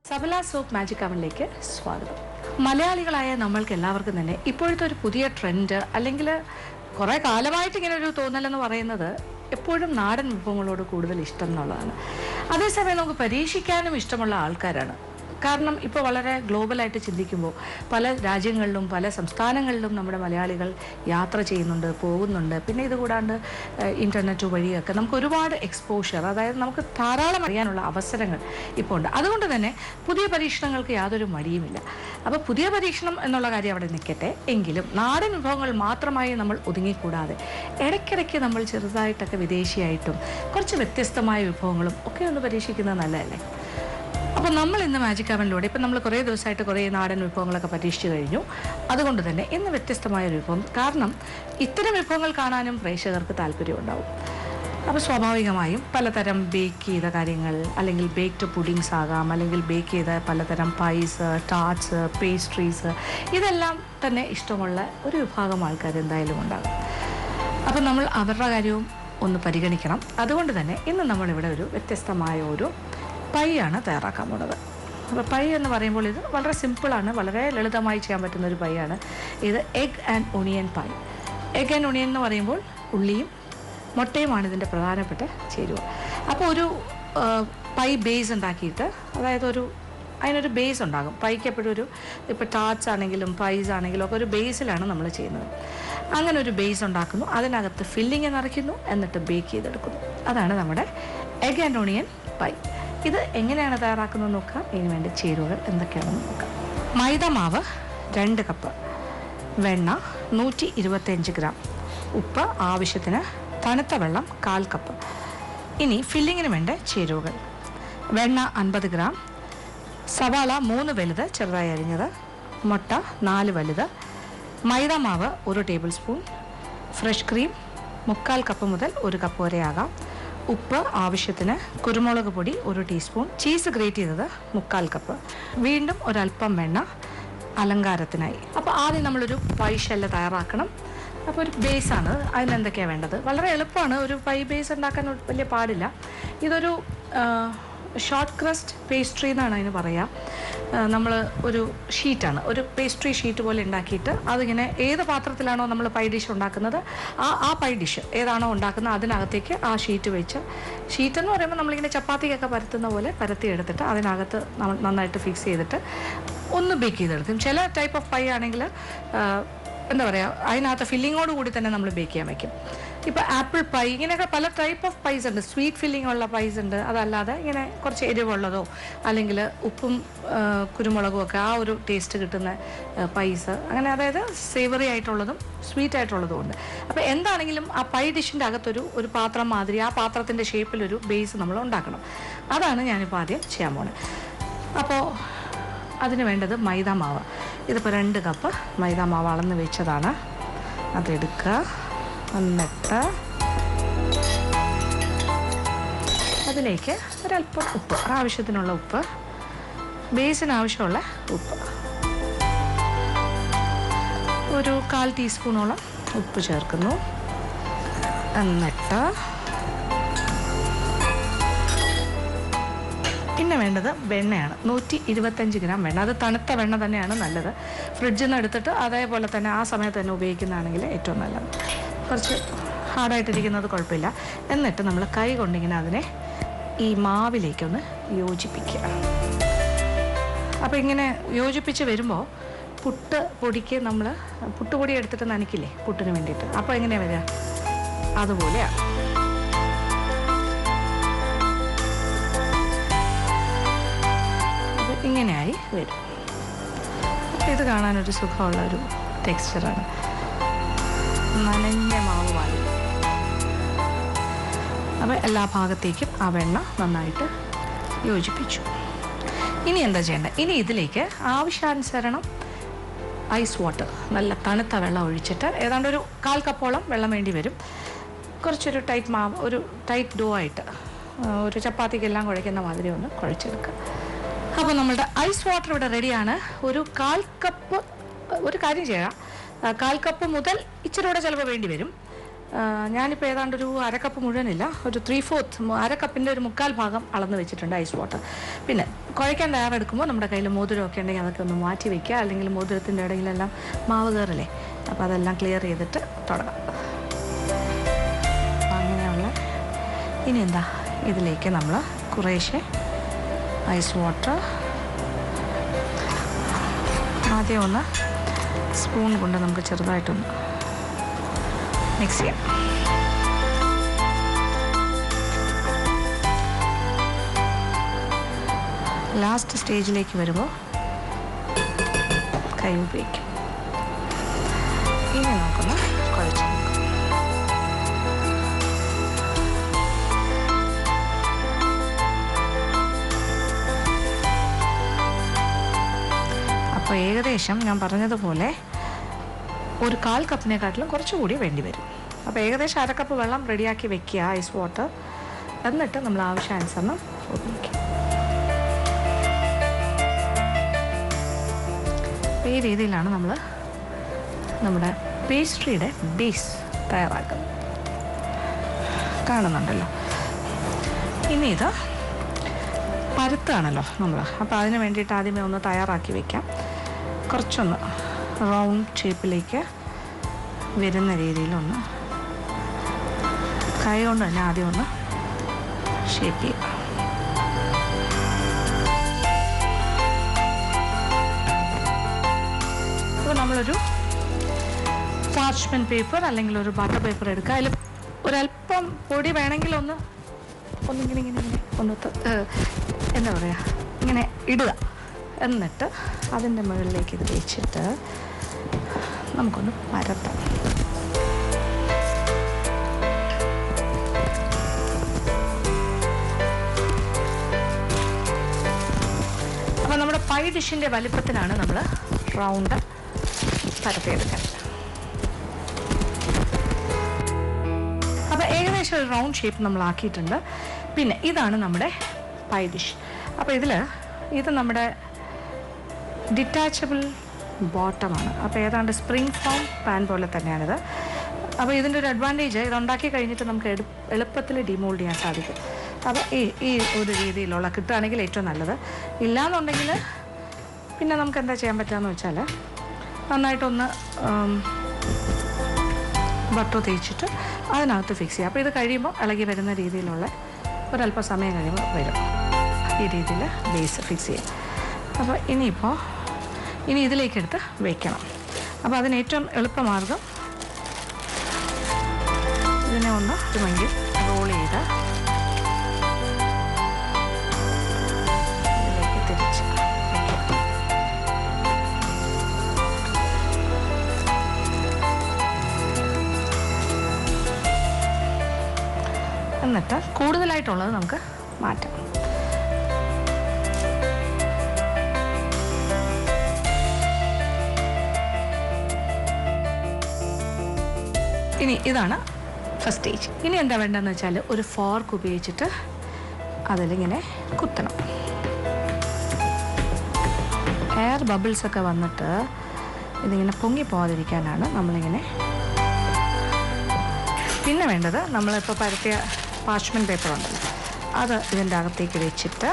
Sabla soap magic അവനിലേക്ക് സ്വാഗതം. മലയാളികളായ നമ്മൾക്ക് എല്ലാവർക്കും തന്നെ ഇപ്പോഴത്തെ ഒരു പുതിയ ട്രെൻഡ് അല്ലെങ്കിൽ കുറേ കാലമായിട്ട് ഇങ്ങനെ ഒരു തോന്നലെന്ന് പറയുന്നത് എപ്പോഴും നാടൻ വിഭവങ്ങളോട് കൂടുതൽ ഇഷ്ടം എന്നുള്ളതാണ്. അതേസമയം നമുക്ക് പരീക്ഷിക്കാനും ഇഷ്ടമുള്ള ആൾക്കാരാണ്. കാരണം ഇപ്പോൾ വളരെ ഗ്ലോബലായിട്ട് ചിന്തിക്കുമ്പോൾ പല രാജ്യങ്ങളിലും പല സംസ്ഥാനങ്ങളിലും നമ്മുടെ മലയാളികൾ യാത്ര ചെയ്യുന്നുണ്ട്, പോകുന്നുണ്ട്. പിന്നെ ഇതുകൂടാണ്ട് ഇൻ്റർനെറ്റ് വഴിയൊക്കെ നമുക്ക് ഒരുപാട് എക്സ്പോഷർ, അതായത് നമുക്ക് ധാരാളം അറിയാനുള്ള അവസരങ്ങൾ ഇപ്പോൾ ഉണ്ട്. അതുകൊണ്ട് തന്നെ പുതിയ പരീക്ഷണങ്ങൾക്ക് യാതൊരു മടിയുമില്ല. അപ്പോൾ പുതിയ പരീക്ഷണം എന്നുള്ള കാര്യം അവിടെ നിൽക്കട്ടെ, എങ്കിലും നാടൻ വിഭവങ്ങൾ മാത്രമായി നമ്മൾ ഒതുങ്ങിക്കൂടാതെ ഇടയ്ക്കിടയ്ക്ക് നമ്മൾ ചെറുതായിട്ടൊക്കെ വിദേശിയായിട്ടും കുറച്ച് വ്യത്യസ്തമായ വിഭവങ്ങളും ഒക്കെ ഒന്ന് പരീക്ഷിക്കുന്നത് നല്ലതല്ലേ? അപ്പോൾ നമ്മൾ ഇന്ന് മാജിക് അവനിലൂടെ ഇപ്പം നമ്മൾ കുറേ ദിവസമായിട്ട് കുറേ നാടൻ വിഭവങ്ങളൊക്കെ പരീക്ഷിച്ച് കഴിഞ്ഞു. അതുകൊണ്ട് തന്നെ ഇന്ന് വ്യത്യസ്തമായൊരു വിഭവം, കാരണം ഇത്തരം വിഭവങ്ങൾ കാണാനും പ്രേക്ഷകർക്ക് താല്പര്യമുണ്ടാവും. അപ്പോൾ സ്വാഭാവികമായും പലതരം ബേക്ക് ചെയ്ത കാര്യങ്ങൾ, അല്ലെങ്കിൽ ബേക്ക്ഡ് പുഡിങ്സ് ആകാം, അല്ലെങ്കിൽ ബേക്ക് ചെയ്ത പലതരം പൈസ്, ടാർട്ട്സ്, പേസ്ട്രീസ്, ഇതെല്ലാം തന്നെ ഇഷ്ടമുള്ള ഒരു വിഭാഗം ആൾക്കാർ എന്തായാലും ഉണ്ടാകും. അപ്പോൾ നമ്മൾ അവരുടെ കാര്യവും ഒന്ന് പരിഗണിക്കണം. അതുകൊണ്ട് തന്നെ ഇന്ന് നമ്മളിവിടെ ഒരു വ്യത്യസ്തമായ ഒരു പൈ ആണ് തയ്യാറാക്കാൻ പോകുന്നത്. അപ്പോൾ പൈ എന്ന് പറയുമ്പോൾ ഇത് വളരെ സിമ്പിളാണ്, വളരെ ലളിതമായി ചെയ്യാൻ പറ്റുന്ന ഒരു പൈ ആണ് ഇത്. Egg and onion pi. Egg and onion എന്ന് പറയുമ്പോൾ ഉള്ളിയും മുട്ടയുമാണ് ഇതിൻ്റെ പ്രധാനപ്പെട്ട ചേരുവ. അപ്പോൾ ഒരു പൈ ബേസ് ഉണ്ടാക്കിയിട്ട്, അതായത് അതിനൊരു ബേസ് ഉണ്ടാകും. പൈക്ക് എപ്പോഴും ഇപ്പോൾ ടാർട്ട്സ് ആണെങ്കിലും പൈസ് ആണെങ്കിലും ഒക്കെ ഒരു ബേസിലാണ് നമ്മൾ ചെയ്യുന്നത്. അങ്ങനെ ഒരു ബേസ് ഉണ്ടാക്കുന്നു, അതിനകത്ത് ഫില്ലിങ് നിറയ്ക്കുന്നു, എന്നിട്ട് ബേക്ക് ചെയ്തെടുക്കുന്നു. അതാണ് നമ്മുടെ എഗ് ആൻഡ് ഒണിയൻ പൈ. ഇത് എങ്ങനെയാണ് തയ്യാറാക്കുന്നത് നോക്കാം. ഇതിന് വേണ്ടി ചേരുവകൾ എന്തൊക്കെയാണെന്ന് നോക്കാം. മൈദ മാവ് 2 കപ്പ്, വെണ്ണ 125 ഗ്രാം, ഉപ്പ് ആവശ്യത്തിന്, തണുത്ത വെള്ളം 1/4 കപ്പ്. ഇനി ഫില്ലിങ്ങിന് വേണ്ട ചേരുവകൾ: വെണ്ണ 50 ഗ്രാം, സവാള 3 വലുത് ചെറുതായി അരിഞ്ഞത്, മുട്ട 4 വലുത്, മൈദ മാവ് 1 table spoon, fresh cream 3/4 cup മുതൽ 1 കപ്പ് വരെ ആകാം, ഉപ്പ് ആവശ്യത്തിന്, കുരുമുളക് പൊടി 1 ടീസ്പൂൺ, ചീസ് ഗ്രേറ്റ് ചെയ്തത് 3/4 കപ്പ്, വീണ്ടും ഒരല്പം വെണ്ണ അലങ്കാരത്തിനായി. അപ്പോൾ ആദ്യം നമ്മളൊരു പൈ ഷെല്ല് തയ്യാറാക്കണം. അപ്പോൾ ഒരു ബേസാണ്. അതിനെന്തൊക്കെയാണ് വേണ്ടത്? വളരെ എളുപ്പമാണ്. ഒരു പൈ ബേസ് ഉണ്ടാക്കാൻ വലിയ പാടില്ല. ഇതൊരു ഷോർട്ട് ക്രസ്റ്റ് പേസ്ട്രി എന്നാണ് അതിന് പറയുക. നമ്മൾ ഒരു ഷീറ്റാണ്, ഒരു പേസ്ട്രി ഷീറ്റ് പോലെ ഉണ്ടാക്കിയിട്ട് അതിങ്ങനെ ഏത് പാത്രത്തിലാണോ നമ്മൾ പൈ ഡിഷ് ഉണ്ടാക്കുന്നത്, ആ പൈ ഡിഷ് ഏതാണോ ഉണ്ടാക്കുന്നത് അതിനകത്തേക്ക് ആ ഷീറ്റ് വെച്ച്, ഷീറ്റ് എന്ന് പറയുമ്പോൾ നമ്മളിങ്ങനെ ചപ്പാത്തിക്കൊക്കെ പരത്തുന്ന പോലെ പരത്തി എടുത്തിട്ട് അതിനകത്ത് നമ്മൾ നന്നായിട്ട് ഫിക്സ് ചെയ്തിട്ട് ഒന്ന് ബേക്ക് ചെയ്തെടുക്കും. ചില ടൈപ്പ് ഓഫ് പൈ ആണെങ്കിൽ എന്താ പറയുക, അതിനകത്ത് ഫില്ലിങ്ങോട് കൂടി തന്നെ നമ്മൾ ബേക്ക് ചെയ്യാൻ വയ്ക്കും. ഇപ്പോൾ ആപ്പിൾ പൈ, ഇങ്ങനെയൊക്കെ പല ടൈപ്പ് ഓഫ് പൈസ് ഉണ്ട്. സ്വീറ്റ് ഫില്ലിംഗ് ഉള്ള പൈസ് ഉണ്ട്, അതല്ലാതെ ഇങ്ങനെ കുറച്ച് എരിവുള്ളതോ അല്ലെങ്കിൽ ഉപ്പും കുരുമുളകും ഒക്കെ ആ ഒരു ടേസ്റ്റ് കിട്ടുന്ന പൈസ്, അങ്ങനെ അതായത് സേവറി ആയിട്ടുള്ളതും സ്വീറ്റ് ആയിട്ടുള്ളതും ഉണ്ട്. അപ്പോൾ എന്താണെങ്കിലും ആ പൈ ഡിഷിൻ്റെ അകത്തൊരു പാത്രം മാതിരി, ആ പാത്രത്തിൻ്റെ ഷേപ്പിലൊരു ബേസ് നമ്മൾ ഉണ്ടാക്കണം. അതാണ് ഞാനിപ്പോൾ ആദ്യം ചെയ്യാൻ പോകുന്നത്. അപ്പോൾ അതിന് വേണ്ടത് മൈദ മാവ്. ഇതിപ്പോൾ 2 കപ്പ് മൈദ മാവ് അളന്ന് വെച്ചതാണ്. അതെടുക്കുക, എന്നിട്ട് അതിലേക്ക് ഒരല്പം ഉപ്പ്, ആവശ്യത്തിനുള്ള ഉപ്പ്, ബേസിന് ആവശ്യമുള്ള ഉപ്പ്, ഒരു 1/4 ടീസ്പൂണോളം ഉപ്പ് ചേർക്കുന്നു. എന്നിട്ട് പിന്നെ വേണ്ടത് വെണ്ണയാണ്. 125 ഗ്രാം വെണ്ണ. അത് തണുത്ത വെണ്ണ തന്നെയാണ് നല്ലത്. ഫ്രിഡ്ജിൽ നിന്ന് എടുത്തിട്ട് അതേപോലെ തന്നെ ആ സമയത്ത് തന്നെ ഉപയോഗിക്കുന്നതാണെങ്കിൽ ഏറ്റവും നല്ലത്. കുറച്ച് ഹാർഡായിട്ടിരിക്കുന്നത് കുഴപ്പമില്ല. എന്നിട്ട് നമ്മൾ കൈ കൊണ്ടിങ്ങനെ അതിനെ ഈ മാവിലേക്കൊന്ന് യോജിപ്പിക്കുക. അപ്പോൾ ഇങ്ങനെ യോജിപ്പിച്ച് വരുമ്പോൾ പുട്ട് പൊടിക്ക് നമ്മൾ പുട്ടുപൊടി എടുത്തിട്ട് നനയ്ക്കില്ലേ പുട്ടിന് വേണ്ടിയിട്ട്, അപ്പോൾ എങ്ങനെയാണ് വരിക? അതുപോലെയാണ്. ഇങ്ങനെയായി വരും. അപ്പോൾ ഇത് കാണാനൊരു സുഖമുള്ള ഒരു ടെക്സ്ചറാണ്. നനഞ്ഞ മാവ് വാങ്ങി. അപ്പോൾ എല്ലാ ഭാഗത്തേക്കും ആ വെണ്ണ നന്നായിട്ട് യോജിപ്പിച്ചു. ഇനി എന്താ ചെയ്യേണ്ടത്? ഇനി ഇതിലേക്ക് ആവശ്യാനുസരണം ഐസ് വാട്ടർ, നല്ല തണുത്ത വെള്ളം ഒഴിച്ചിട്ട്, ഏതാണ്ട് ഒരു 1/4 കപ്പോളം വെള്ളം വേണ്ടി വരും. കുറച്ചൊരു ടൈറ്റ് മാവ്, ഒരു ടൈറ്റ് ഡോ ആയിട്ട്, ഒരു ചപ്പാത്തിക്കെല്ലാം കുഴയ്ക്കുന്ന മാതിരി ഒന്ന് കുഴച്ചെടുക്കുക. അപ്പോൾ നമ്മളുടെ ഐസ് വാട്ടർ ഇവിടെ റെഡിയാണ്. ഒരു 1/4 കപ്പ്, ഒരു കാര്യം ചെയ്യാം, 1/4 കപ്പ് മുതൽ ഇച്ചിരി കൂടെ ചിലപ്പോൾ വേണ്ടി വരും. ഞാനിപ്പോൾ ഏതാണ്ടൊരു അരക്കപ്പ് മുഴുവനില്ല, ഒരു 3/4 അരക്കപ്പിൻ്റെ ഒരു 1/4 ഭാഗം അളന്ന് വെച്ചിട്ടുണ്ട് ഐസ് വാട്ടർ. പിന്നെ കുഴയ്ക്കാൻ തയ്യാറെടുക്കുമ്പോൾ നമ്മുടെ കയ്യിൽ മോതിരമൊക്കെ ഉണ്ടെങ്കിൽ അതൊക്കെ ഒന്ന് മാറ്റി വയ്ക്കുക, അല്ലെങ്കിൽ മോതിരത്തിൻ്റെ ഇടയിലെല്ലാം മാവ് കയറില്ലേ, അപ്പോൾ അതെല്ലാം ക്ലിയർ ചെയ്തിട്ട് തുടങ്ങാം. അങ്ങനെയുള്ള ഇനി എന്താ, ഇതിലേക്ക് നമ്മൾ കുറേശ്ശെ ഐസ് വാട്ടർ ആദ്യം ഒന്ന് സ്പൂൺ കൊണ്ട് നമുക്ക് ചെറുതായിട്ടൊന്ന് മിക്സ് ചെയ്യാം. ലാസ്റ്റ് സ്റ്റേജിലേക്ക് വരുമ്പോൾ കൈ ഉപയോഗിക്കും. ഇനി നമുക്കൊന്ന് കുഴച്ച് നോക്കാം. അപ്പോൾ ഏകദേശം ഞാൻ പറഞ്ഞതുപോലെ ഒരു 1/4 കപ്പിനെക്കാട്ടിലും കുറച്ചുകൂടി വേണ്ടി വരും. അപ്പോൾ ഏകദേശം 1/2 കപ്പ് വെള്ളം റെഡിയാക്കി വെക്കുക, ഐസ് വാട്ടർ. എന്നിട്ട് നമ്മൾ ആവശ്യാനുസരണം ഉപയോഗിക്കും. ഈ രീതിയിലാണ് നമ്മൾ നമ്മുടെ പേസ്ട്രിയുടെ ബേസ് തയ്യാറാക്കുന്നത്. കാണുന്നുണ്ടല്ലോ. ഇനി ഇത് പരുത്താണല്ലോ നമ്മൾ, അപ്പോൾ അതിന് വേണ്ടിയിട്ട് ആദ്യമേ ഒന്ന് തയ്യാറാക്കി വയ്ക്കാം. കുറച്ചൊന്ന് റൗണ്ട് ഷേപ്പിലേക്ക് വരുന്ന രീതിയിലൊന്ന് കൈ കൊണ്ട് തന്നെ ആദ്യം ഒന്ന് ഷേപ്പ് ചെയ്യുക. അപ്പോൾ നമ്മളൊരു പാർച്ച്മെൻറ്റ് പേപ്പർ അല്ലെങ്കിൽ ഒരു ബട്ടർ പേപ്പർ എടുക്കുക. അതിൽ ഒരല്പം പൊടി വേണമെങ്കിൽ ഒന്നിങ്ങനെ എന്താ പറയുക, ഇങ്ങനെ ഇടുക. എന്നിട്ട് അതിൻ്റെ മുകളിലേക്ക് ഇത് വെച്ചിട്ട് നമുക്കൊന്ന് പരത്താം. അപ്പോൾ നമ്മുടെ പൈ ഡിഷിൻ്റെ വലിപ്പത്തിനാണ് നമ്മൾ റൗണ്ട് പരത്തിയെടുക്കുന്നത്. അപ്പോൾ ഏകദേശം ഒരു റൗണ്ട് ഷേപ്പ് നമ്മൾ ആക്കിയിട്ടുണ്ട്. പിന്നെ ഇതാണ് നമ്മുടെ പൈ ഡിഷ്. അപ്പോൾ ഇത് നമ്മുടെ ഡിറ്റാച്ചബിൾ ബോട്ടമാണ്. അപ്പോൾ ഏതാണ്ട് സ്പ്രിംഗ് ഫോം പാൻ പോലെ തന്നെയാണിത്. അപ്പോൾ ഇതിൻ്റെ ഒരു അഡ്വാൻറ്റേജ്, ഇതുണ്ടാക്കി കഴിഞ്ഞിട്ട് നമുക്ക് എളുപ്പത്തിൽ ഡിമോൾഡ് ചെയ്യാൻ സാധിക്കും. അപ്പോൾ ഈ ഒരു രീതിയിലുള്ള കിട്ടുകയാണെങ്കിൽ ഏറ്റവും നല്ലത്. ഇല്ലയെന്നുണ്ടെങ്കിൽ പിന്നെ നമുക്ക് എന്താ ചെയ്യാൻ പറ്റുകയെന്ന് വെച്ചാൽ നന്നായിട്ടൊന്ന് ബട്ടർ തേച്ചിട്ട് അതിനകത്ത് ഫിക്സ് ചെയ്യുക. അപ്പോൾ ഇത് കഴിയുമ്പോൾ ഇളകി വരുന്ന രീതിയിലുള്ള ഒരല്പം സമയം കഴിയുമ്പോൾ വരും. ഈ രീതിയിൽ ബേസ് ഫിക്സ് ചെയ്യാം. അപ്പോൾ ഇനി ഇതിലേക്കെടുത്ത് വയ്ക്കണം. അപ്പോൾ അതിന് ഏറ്റവും എളുപ്പമാർഗം ഇതിനെ ഒന്ന് ഇതുമെങ്കിൽ റോൾ ചെയ്ത് ഇതിലേക്ക് തിരിച്ച് വയ്ക്കുക. എന്നിട്ട് കൂടുതലായിട്ടുള്ളത് നമുക്ക് മാറ്റാം. ഇനി ഇതാണ് ഫസ്റ്റ് സ്റ്റേജ്. ഇനി എന്താ വേണ്ടതെന്ന് വെച്ചാൽ ഒരു ഫോർക്ക് ഉപയോഗിച്ചിട്ട് അതിലിങ്ങനെ കുത്തണം. എയർ ബബിൾസൊക്കെ വന്നിട്ട് ഇതിങ്ങനെ പൊങ്ങി പോകാതിരിക്കാനാണ് നമ്മളിങ്ങനെ. പിന്നെ വേണ്ടത് നമ്മളിപ്പോൾ പരത്തിയ പാർച്ച്മെൻറ്റ് പേപ്പർ ഉണ്ടല്ലോ, അത് ഇതിൻ്റെ അകത്തേക്ക് വെച്ചിട്ട്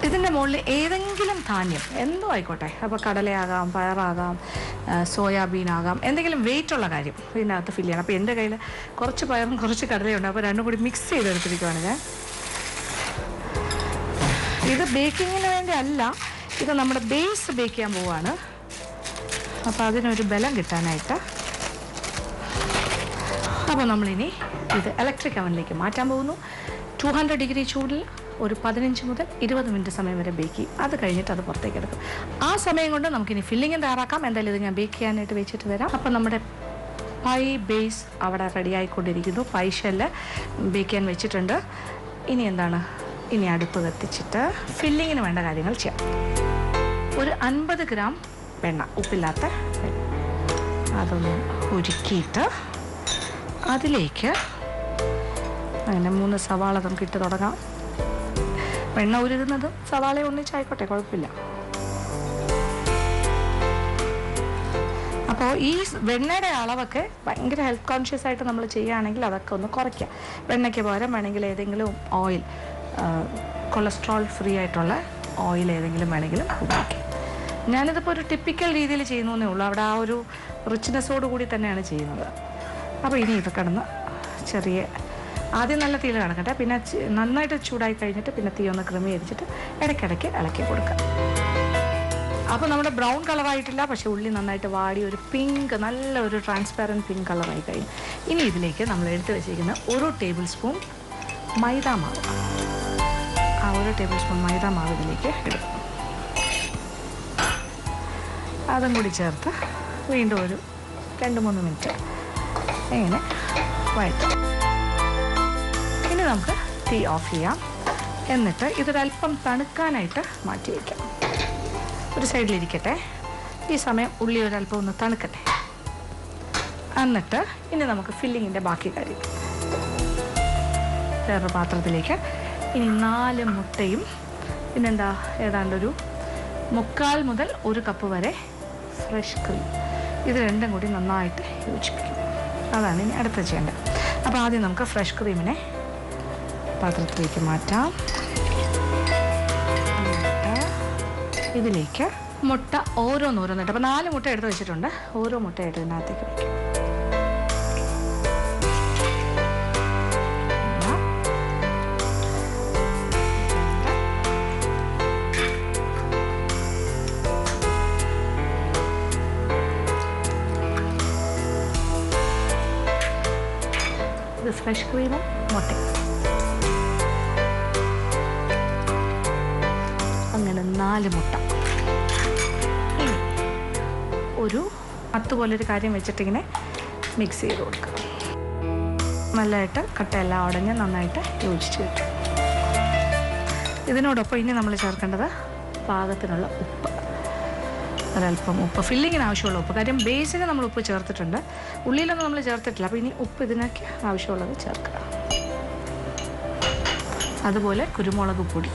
ഇതിൻ്റെ മുകളിൽ ഏതെങ്കിലും ധാന്യം എന്തോ ആയിക്കോട്ടെ, അപ്പോൾ കടലയാകാം, പയറാകാം, സോയാബീനാകാം, എന്തെങ്കിലും വെയിറ്റുള്ള കാര്യം ഇതിനകത്ത് ഫില്ല് ചെയ്യണം. അപ്പോൾ എൻ്റെ കയ്യിൽ കുറച്ച് പയറും കുറച്ച് കടലയുണ്ട്, അപ്പോൾ രണ്ടും കൂടി മിക്സ് ചെയ്തെടുത്തിരിക്കുവാണ് ഞാൻ. ഇത് ബേക്കിങ്ങിന് വേണ്ടി അല്ല, ഇത് നമ്മുടെ ബേസ് ബേക്ക് ചെയ്യാൻ പോവുകയാണ്. അപ്പോൾ അതിനൊരു ബലം കിട്ടാനായിട്ട്. അപ്പോൾ നമ്മളിനി ഇത് ഇലക്ട്രിക് അവനിലേക്ക് മാറ്റാൻ പോകുന്നു. 200 ഡിഗ്രി ചൂടിൽ ഒരു 15 മുതൽ 20 മിനിറ്റ് സമയം വരെ ബേക്ക് ചെയ്യും. അത് കഴിഞ്ഞിട്ട് അത് പുറത്തേക്ക് എടുക്കും. ആ സമയം കൊണ്ട് നമുക്കിനി ഫില്ലിങ്ങും തയ്യാറാക്കാം. എന്തായാലും ഇത് ഞാൻ ബേക്ക് ചെയ്യാനായിട്ട് വെച്ചിട്ട് വരാം. അപ്പോൾ നമ്മുടെ പൈ ബേസ് അവിടെ റെഡി ആയിക്കൊണ്ടിരിക്കുന്നു. പൈ ഷെല്ല് ബേക്ക് ചെയ്യാൻ വെച്ചിട്ടുണ്ട്. ഇനി എന്താണ്, ഇനി അടുപ്പ് കത്തിച്ചിട്ട് ഫില്ലിങ്ങിന് വേണ്ട കാര്യങ്ങൾ ചെയ്യാം. ഒരു 50 ഗ്രാം വെണ്ണ, ഉപ്പില്ലാത്ത വെണ്ണ, അതൊന്ന് ഉരുക്കിയിട്ട് അതിലേക്ക് അങ്ങനെ 3 സവാള നമുക്ക് ഇട്ട് തുടങ്ങാം. വെണ്ണ ഉരുകുന്നതും സവാള ഒന്നിച്ചായിക്കോട്ടെ, കുഴപ്പമില്ല. അപ്പോൾ ഈ വെണ്ണയുടെ അളവൊക്കെ ഭയങ്കര ഹെൽത്ത് കോൺഷ്യസ് ആയിട്ട് നമ്മൾ ചെയ്യുകയാണെങ്കിൽ അതൊക്കെ ഒന്ന് കുറയ്ക്കാം. വെണ്ണയ്ക്ക് പകരം വേണമെങ്കിൽ ഏതെങ്കിലും ഓയിൽ, കൊളസ്ട്രോൾ ഫ്രീ ആയിട്ടുള്ള ഓയിൽ ഏതെങ്കിലും വേണമെങ്കിലും ഉപയോഗിക്കാം. ഞാനിതിപ്പോൾ ഒരു ടിപ്പിക്കൽ രീതിയിൽ ചെയ്യുന്നു എന്നേ ഉള്ളൂ. അവിടെ ആ ഒരു റിച്ച്നെസ്സോട് കൂടി തന്നെയാണ് ചെയ്യുന്നത്. അപ്പോൾ ഇനി ഇത് കിടന്ന് ആദ്യം നല്ല തീയിൽ കിടക്കട്ടെ, പിന്നെ നന്നായിട്ട് ചൂടായി കഴിഞ്ഞിട്ട് പിന്നെ തീ ഒന്ന് ക്രമീകരിച്ചിട്ട് ഇടയ്ക്കിടയ്ക്ക് ഇളക്കി കൊടുക്കുക. അപ്പോൾ നമ്മുടെ ബ്രൗൺ കളറായിട്ടില്ല, പക്ഷേ ഉള്ളി നന്നായിട്ട് വാടി ഒരു പിങ്ക്, നല്ല ഒരു ട്രാൻസ്പാരൻറ്റ് പിങ്ക് കളറായി കഴിഞ്ഞു. ഇനി ഇതിലേക്ക് നമ്മൾ എടുത്ത് വെച്ചിരിക്കുന്ന 1 ടേബിൾ സ്പൂൺ മൈദാമാവ്, ആ 1 ടേബിൾ സ്പൂൺ മൈദാമാവ് ഇതിലേക്ക് ഇടും. അതും കൂടി ചേർത്ത് വീണ്ടും ഒരു 2-3 മിനിറ്റ് ഇങ്ങനെ വഴറ്റും. ഇനി നമുക്ക് തീ ഓഫ് ചെയ്യാം. എന്നിട്ട് ഇതൊരല്പം തണുക്കാനായിട്ട് മാറ്റി വയ്ക്കാം. ഒരു സൈഡിലിരിക്കട്ടെ. ഈ സമയം ഉള്ളി ഒരല്പം ഒന്ന് തണുക്കട്ടെ. എന്നിട്ട് ഇനി നമുക്ക് ഫില്ലിങ്ങിൻ്റെ ബാക്കി കാര്യം. വേറൊരു പാത്രത്തിലേക്ക് ഇനി 4 മുട്ടയും പിന്നെന്താ ഏതാണ്ടൊരു 1/4 മുതൽ 1 കപ്പ് വരെ ഫ്രഷ് ക്രീം, ഇത് രണ്ടും കൂടി നന്നായിട്ട് യോജിപ്പിക്കും. അതാണ് ഇനി അടുത്ത് ചെയ്യേണ്ടത്. അപ്പോൾ ആദ്യം നമുക്ക് ഫ്രഷ് ക്രീമിനെ പാത്രത്തിലേക്ക് മാറ്റാം. ഇതിലേക്ക് മുട്ട ഓരോന്നോരോന്നിട്ട്, അപ്പോൾ 4 മുട്ട എടുത്ത് വെച്ചിട്ടുണ്ട്. ഓരോ മുട്ടയായിട്ട് ഇതിനകത്തേക്ക് വയ്ക്കും. ഇത് ഫ്രഷ് ക്രീമും മുട്ടയും, അങ്ങനെ 4 മുട്ട. ഇനി ഒരു പോലൊരു കാര്യം വെച്ചിട്ടിങ്ങനെ മിക്സ് ചെയ്ത് കൊടുക്കുക. നല്ലതായിട്ട് കട്ടയെല്ലാം ഉടഞ്ഞ് നന്നായിട്ട് യോജിച്ച് കിട്ടും. ഇതിനോടൊപ്പം ഇനി നമ്മൾ ചേർക്കേണ്ടത് പാകത്തിനുള്ള ഉപ്പ്, ഒരല്പം ഉപ്പ്, ഫില്ലിങ്ങിന് ആവശ്യമുള്ള ഉപ്പ്. കാര്യം ബേസിന് നമ്മൾ ഉപ്പ് ചേർത്തിട്ടുണ്ട്, ഉള്ളിയിലൊന്നും നമ്മൾ ചേർത്തിട്ടില്ല. അപ്പോൾ ഇനി ഉപ്പ് ഇതിനൊക്കെ ആവശ്യമുള്ളത് ചേർക്കുക. അതുപോലെ കുരുമുളക് പൊടി,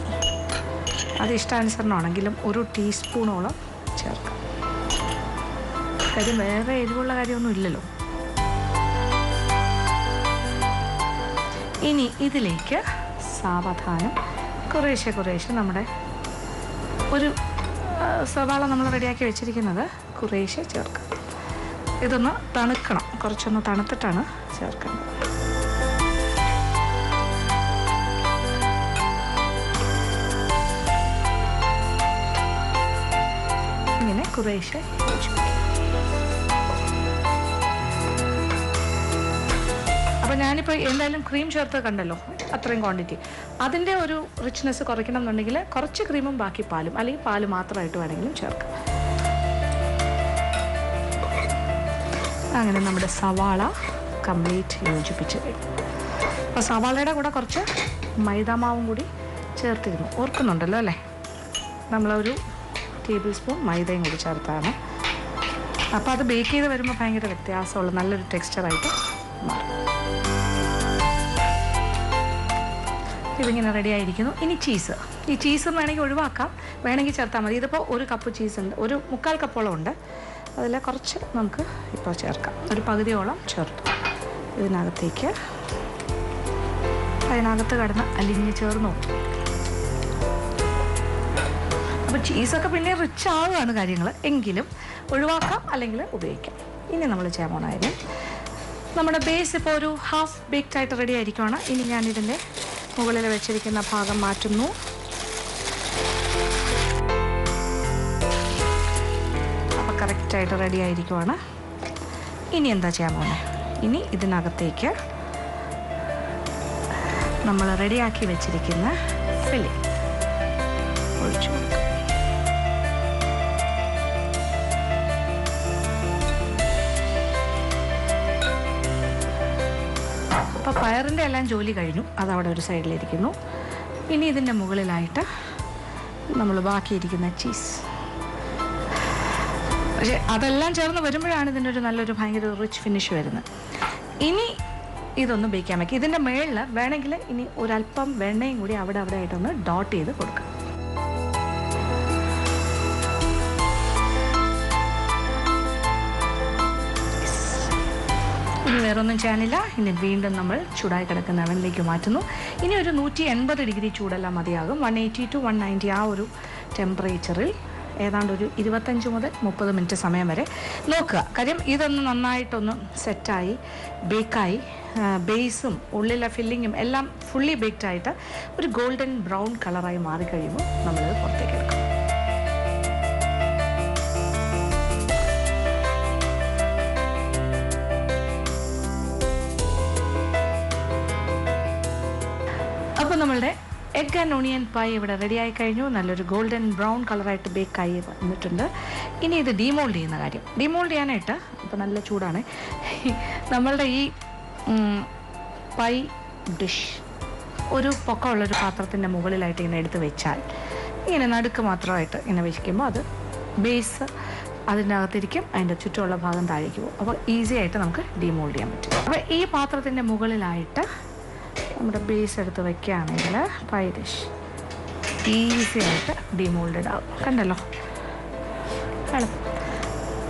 അത് ഇഷ്ടാനുസരണമാണെങ്കിലും 1 ടീസ്പൂണോളം ചേർക്കാം. കാര്യം വേറെ എരിവുള്ള കാര്യമൊന്നും ഇല്ലല്ലോ. ഇനി ഇതിലേക്ക് സാവധാനം കുറേശ്ശെ നമ്മുടെ ഒരു സവാള നമ്മൾ റെഡിയാക്കി വെച്ചിരിക്കുന്നത് കുറേശ്ശെ ചേർക്കാം. ഇതൊന്ന് തണുക്കണം, കുറച്ചൊന്ന് തണുത്തിട്ടാണ് ചേർക്കേണ്ടത്. ഇങ്ങനെ കുറേശ്ശെ അപ്പോൾ ഞാനിപ്പോൾ എന്തായാലും ക്രീം ചേർത്ത് കണ്ടല്ലോ, അത്രയും ക്വാണ്ടിറ്റി. അതിൻ്റെ ഒരു റിച്ച്നെസ് കുറയ്ക്കണം എന്നുണ്ടെങ്കിൽ കുറച്ച് ക്രീമും ബാക്കി പാലും, അല്ലെങ്കിൽ പാല് മാത്രമായിട്ട് വേണമെങ്കിലും ചേർക്കാം. അങ്ങനെ നമ്മുടെ സവാള കംപ്ലീറ്റ് യോജിപ്പിച്ച് കഴിഞ്ഞു. അപ്പോൾ സവാളയുടെ കൂടെ കുറച്ച് മൈദാമാവും കൂടി ചേർത്തിരുന്നു, ഓർക്കുന്നുണ്ടല്ലോ അല്ലേ? നമ്മളൊരു ടേബിൾ സ്പൂൺ മൈദയും കൂടി ചേർത്താണ്. അപ്പോൾ അത് ബേക്ക് ചെയ്ത് വരുമ്പോൾ ഭയങ്കര വ്യത്യാസമുള്ള നല്ലൊരു ടെക്സ്ചറായിട്ട് മാറും. ഇതിങ്ങനെ റെഡി ആയിരിക്കുന്നു. ഇനി ഈ ചീസ് വേണമെങ്കിൽ ഒഴിവാക്കാം, വേണമെങ്കിൽ ചേർത്താൽ മതി. ഇതിപ്പോൾ 1 കപ്പ് ചീസ് ഉണ്ട്, ഒരു 1/4 കപ്പോളം ഉണ്ട്. അതിൽ കുറച്ച് നമുക്ക് ഇപ്പോൾ ചേർക്കാം, ഒരു പകുതിയോളം ചേർത്തു ഇതിനകത്തേക്ക്. അതിനകത്ത് കിടന്ന് അലിഞ്ഞ് ചേർന്നു. അപ്പോൾ ചീസൊക്കെ പിന്നെ റിച്ച് ആവുകയാണ് കാര്യങ്ങൾ, എങ്കിലും ഒഴിവാക്കാം അല്ലെങ്കിൽ ഉപയോഗിക്കാം. ഇനി നമ്മൾ ചെയ്യാൻ പോകണമായിരുന്നു നമ്മുടെ ബേസ് ഇപ്പോൾ ഒരു ഹാഫ് ബേക്ക്ഡ് ആയിട്ട് റെഡി ആയിരിക്കുവാണ്. ഇനി ഞാനിതിൻ്റെ മുകളിൽ വെച്ചിരിക്കുന്ന ഭാഗം മാറ്റുന്നു. അപ്പോൾ കറക്റ്റായിട്ട് റെഡി ആയിരിക്കുവാണ്. ഇനി എന്താ ചെയ്യാൻ പോകുന്നത്? ഇനി ഇതിനകത്തേക്ക് നമ്മൾ റെഡിയാക്കി വെച്ചിരിക്കുന്ന ഫില്ലിംഗ് ഒഴിച്ചു കൊടുക്കുക. അപ്പോൾ പയറിൻ്റെ എല്ലാം ജോലി കഴിഞ്ഞു, അതവിടെ ഒരു സൈഡിലിരിക്കുന്നു. ഇനി ഇതിൻ്റെ മുകളിലായിട്ട് നമ്മൾ ബാക്കിയിരിക്കുന്ന ചീസ്, പക്ഷേ അതെല്ലാം ചേർന്ന് വരുമ്പോഴാണ് ഇതിൻ്റെ ഒരു നല്ലൊരു ഭയങ്കര റിച്ച് ഫിനിഷ് വരുന്നത്. ഇനി ഇതൊന്ന് ബേക്കാൻ വയ്ക്കുക. ഇതിൻ്റെ മുകളിൽ വേണമെങ്കിൽ ഇനി ഒരല്പം വെണ്ണയും കൂടി അവിടെ ആയിട്ടൊന്ന് ഡോട്ട് ചെയ്ത് കൊടുക്കാം. ഇനി വേറൊന്നും ചെയ്യാനില്ല. ഇനി വീണ്ടും നമ്മൾ ചൂടായി കിടക്കുന്ന അവനിലേക്ക് മാറ്റുന്നു. ഇനി ഒരു 180 ഡിഗ്രി ചൂടെല്ലാം മതിയാകും. 180 to 190 ആ ഒരു ടെമ്പറേച്ചറിൽ ഏതാണ്ട് ഒരു 25 മുതൽ 30 മിനിറ്റ് സമയം വരെ നോക്കുക. കാര്യം ഇതൊന്ന് നന്നായിട്ടൊന്ന് സെറ്റായി ബേക്കായി ബേസും ഉള്ളിലെ ഫില്ലിങ്ങും എല്ലാം ഫുള്ളി ബേക്ക്ഡായിട്ട് ഒരു ഗോൾഡൻ ബ്രൗൺ കളറായി മാറിക്കഴിയുമ്പോൾ നമ്മളത് പുറത്തേക്ക് എടുക്കും. അപ്പോൾ നമ്മളുടെ എഗ് ആൻഡ് ഓണിയൻ പൈ ഇവിടെ റെഡി ആയി കഴിഞ്ഞു. നല്ലൊരു ഗോൾഡൻ ബ്രൗൺ കളറായിട്ട് ബേക്കായി വന്നിട്ടുണ്ട്. ഇനി ഇത് ഡീമോൾഡ് ചെയ്യുന്ന കാര്യം. ഡീമോൾഡ് ചെയ്യാനായിട്ട് ഇപ്പോൾ നല്ല ചൂടാണ്. നമ്മളുടെ ഈ പൈ ഡിഷ് ഒരു പൊക്കമുള്ളൊരു പാത്രത്തിൻ്റെ മുകളിലായിട്ട് ഇങ്ങനെ എടുത്ത് വെച്ചാൽ ഇങ്ങനെ നടുക്ക് മാത്രമായിട്ട് ഇങ്ങനെ വെക്കുമ്പോൾ അത് ബേസ് അതിൻ്റെ അകത്തിരിക്കും, അതിൻ്റെ ചുറ്റുമുള്ള ഭാഗം താഴേക്ക് പോകും. അപ്പോൾ ഈസി ആയിട്ട് നമുക്ക് ഡീമോൾഡ് ചെയ്യാൻ പറ്റും. അപ്പോൾ ഈ പാത്രത്തിൻ്റെ മുകളിലായിട്ട് നമ്മുടെ ബേസ് എടുത്ത് വയ്ക്കുകയാണെങ്കിൽ പൈ ഡിഷ് ഈസി ആയിട്ട് ഡീമോൾഡഡ് ആകും. കണ്ടല്ലോ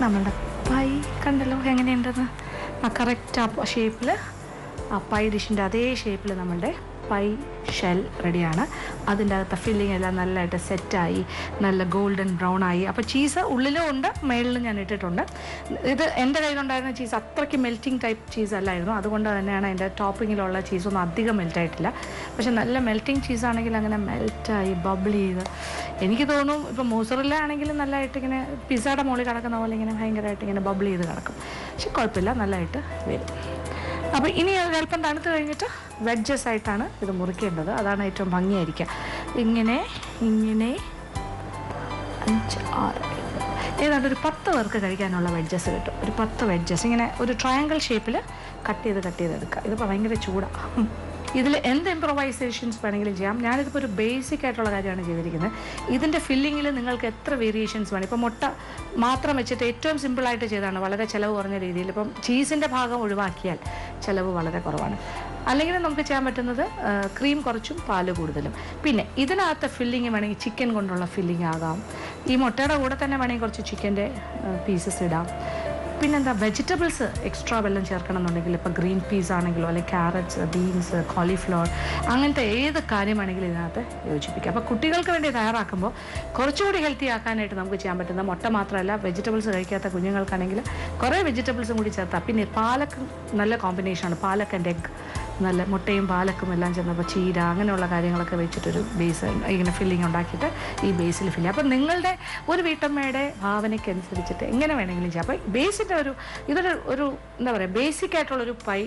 നമ്മളുടെ പൈ കണ്ടല്ലോ എങ്ങനെയുണ്ടെന്ന്. ആ കറക്റ്റ് ആ ഷേപ്പിൽ ആ പൈ ഡിഷിൻ്റെ അതേ ഷേപ്പിൽ നമ്മളുടെ പൈ ഷെൽ റെഡിയാണ്. അതിൻ്റെ അകത്തെ ഫില്ലിംഗ് എല്ലാം നല്ലതായിട്ട് സെറ്റായി നല്ല ഗോൾഡൻ ബ്രൗൺ ആയി. അപ്പോൾ ചീസ് ഉള്ളിലും ഉണ്ട് മേളിലും ഞാൻ ഇട്ടിട്ടുണ്ട്. ഇത് എൻ്റെ കയ്യിലുണ്ടായിരുന്ന ചീസ് അത്രയ്ക്ക് മെൽറ്റിംഗ് ടൈപ്പ് ചീസ് അല്ലായിരുന്നു. അതുകൊണ്ട് തന്നെയാണ് എൻ്റെ ടോപ്പിങ്ങിലുള്ള ചീസൊന്നും അധികം മെൽറ്റായിട്ടില്ല. പക്ഷെ നല്ല മെൽറ്റിംഗ് ചീസാണെങ്കിൽ അങ്ങനെ മെൽറ്റായി ബബിൾ ചെയ്ത് എനിക്ക് തോന്നും. ഇപ്പോൾ മോസറല്ല ആണെങ്കിലും നല്ലതായിട്ട് ഇങ്ങനെ പിസ്സയുടെ മുകളിൽ കിടക്കുന്ന പോലെ ഇങ്ങനെ ഭയങ്കരമായിട്ട് ഇങ്ങനെ ബബിൾ ചെയ്ത് കിടക്കും. പക്ഷെ കുഴപ്പമില്ല, നല്ലതായിട്ട് വരും. അപ്പോൾ ഇനി അല്പം തണുത്ത് കഴിഞ്ഞിട്ട് വെഡ്ജസ് ആയിട്ടാണ് ഇത് മുറിക്കേണ്ടത്. അതാണ് ഏറ്റവും ഭംഗിയായിരിക്കുക. ഇങ്ങനെ 5, 6 ഏതാണ്ട് ഒരു 10 പേർക്ക് കഴിക്കാനുള്ള വെഡ്ജസ് കിട്ടും. ഒരു 10 വെഡ്ജസ് ഇങ്ങനെ ഒരു ട്രയാങ്കിൾ ഷേപ്പിൽ കട്ട് ചെയ്തെടുക്കുക. ഇതിപ്പോൾ ഭയങ്കര ചൂടാണ്. ഇതിൽ എന്ത് ഇംപ്രൊവൈസേഷൻസ് വേണമെങ്കിലും ചെയ്യാം. ഞാനിതിപ്പോൾ ഒരു ബേസിക് ആയിട്ടുള്ള കാര്യമാണ് ചെയ്തിരിക്കുന്നത്. ഇതിൻ്റെ ഫില്ലിങ്ങിൽ നിങ്ങൾക്ക് എത്ര വേരിയേഷൻസ് വേണം. ഇപ്പോൾ മുട്ട മാത്രം വെച്ചിട്ട് ഏറ്റവും സിമ്പിളായിട്ട് ചെയ്താണ്, വളരെ ചിലവ് കുറഞ്ഞ രീതിയിൽ. ഇപ്പം ചീസിൻ്റെ ഭാഗം ഒഴിവാക്കിയാൽ ചിലവ് വളരെ കുറവാണ്. അല്ലെങ്കിൽ നമുക്ക് ചെയ്യാൻ പറ്റുന്നത് ക്രീം കുറച്ചും പാല് കൂടുതലും. പിന്നെ ഇതിനകത്ത് ഫില്ലിങ് വേണമെങ്കിൽ ചിക്കൻ കൊണ്ടുള്ള ഫില്ലിങ് ആകാം. ഈ മുട്ടയുടെ കൂടെ തന്നെ വേണമെങ്കിൽ കുറച്ച് ചിക്കൻ്റെ പീസസ് ഇടാം. പിന്നെന്താ, വെജിറ്റബിൾസ് എക്സ്ട്രാ വെള്ളം ചേർക്കണം എന്നുണ്ടെങ്കിൽ ഇപ്പോൾ ഗ്രീൻ പീസ് ആണെങ്കിലോ അല്ലെങ്കിൽ ക്യാരറ്റ്സ്, ബീൻസ്, കോളിഫ്ലവർ അങ്ങനത്തെ ഏത് കാര്യമാണെങ്കിലും ഇതിനകത്ത് യോജിപ്പിക്കുക. അപ്പോൾ കുട്ടികൾക്ക് വേണ്ടി തയ്യാറാക്കുമ്പോൾ കുറച്ചുകൂടി ഹെൽത്തി ആക്കാനായിട്ട് നമുക്ക് ചെയ്യാൻ പറ്റുന്ന മുട്ട മാത്രമല്ല, വെജിറ്റബിൾസ് കഴിക്കാത്ത കുഞ്ഞുങ്ങൾക്കാണെങ്കിൽ കുറേ വെജിറ്റബിൾസും കൂടി ചേർത്താൽ. പിന്നെ പാലക്ക് നല്ല കോമ്പിനേഷനാണ്. പാലക്ക് ആൻഡ് എഗ് നല്ല മുട്ടയും പാലക്കും എല്ലാം ചേർന്നപ്പോൾ ചീര അങ്ങനെയുള്ള കാര്യങ്ങളൊക്കെ വെച്ചിട്ടൊരു ബേസ് ഇങ്ങനെ ഫില്ലിങ് ഉണ്ടാക്കിയിട്ട് ഈ ബേസിൽ ഫില്ല് ചെയ്യുക. അപ്പോൾ നിങ്ങളുടെ ഒരു വീട്ടമ്മയുടെ ഭാവനയ്ക്ക് അനുസരിച്ചിട്ട് എങ്ങനെ വേണമെങ്കിലും ചെയ്യാം. അപ്പോൾ ബേസിൻ്റെ ഇതൊരു എന്താ പറയുക, ബേസിക് ആയിട്ടുള്ളൊരു പൈ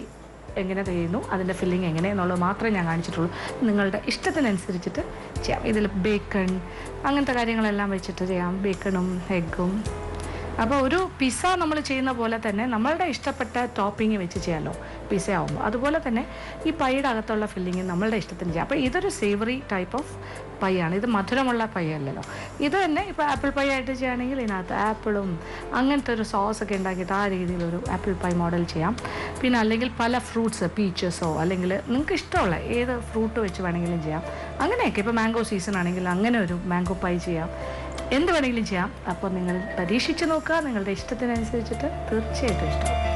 എങ്ങനെ ചെയ്യുന്നു, അതിൻ്റെ ഫില്ലിങ് എങ്ങനെ എന്നുള്ളത് മാത്രമേ ഞാൻ കാണിച്ചിട്ടുള്ളൂ. നിങ്ങളുടെ ഇഷ്ടത്തിനനുസരിച്ചിട്ട് ചെയ്യാം. ഇതിൽ ബേക്കൺ അങ്ങനത്തെ കാര്യങ്ങളെല്ലാം വെച്ചിട്ട് ചെയ്യാം, ബേക്കണും എഗ്ഗും. അപ്പോൾ ഒരു പിസ്സ നമ്മൾ ചെയ്യുന്ന പോലെ തന്നെ നമ്മളുടെ ഇഷ്ടപ്പെട്ട ടോപ്പിംഗ് വെച്ച് ചെയ്യാമല്ലോ പിസ്സ ആകുമ്പോൾ. അതുപോലെ തന്നെ ഈ പൈയുടെ അകത്തുള്ള ഫില്ലിങ് നമ്മളുടെ ഇഷ്ടത്തിന് ചെയ്യാം. അപ്പോൾ ഇതൊരു സേവറി ടൈപ്പ് ഓഫ് പൈ ആണ്. ഇത് മധുരമുള്ള പൈ അല്ലല്ലോ. ഇത് തന്നെ ഇപ്പോൾ ആപ്പിൾ പൈ ആയിട്ട് ചെയ്യുകയാണെങ്കിൽ ഇതിനകത്ത് ആപ്പിളും അങ്ങനത്തെ ഒരു സോസൊക്കെ ഉണ്ടാക്കിയിട്ട് ആ രീതിയിലൊരു ആപ്പിൾ പൈ മോഡൽ ചെയ്യാം. പിന്നെ അല്ലെങ്കിൽ പല ഫ്രൂട്ട്സ്, പീച്ചസോ അല്ലെങ്കിൽ നിങ്ങൾക്ക് ഇഷ്ടമുള്ള ഏത് ഫ്രൂട്ട് വെച്ച് വേണമെങ്കിലും ചെയ്യാം. അങ്ങനെയൊക്കെ ഇപ്പോൾ മാംഗോ സീസൺ ആണെങ്കിൽ അങ്ങനെ ഒരു മാംഗോ പൈ ചെയ്യാം. എന്ത് വേണമെങ്കിലും ചെയ്യാം. അപ്പോൾ നിങ്ങൾ പരീക്ഷിച്ച് നോക്കുക. നിങ്ങളുടെ ഇഷ്ടത്തിനനുസരിച്ചിട്ട് തീർച്ചയായിട്ടും ഇഷ്ടമാവും.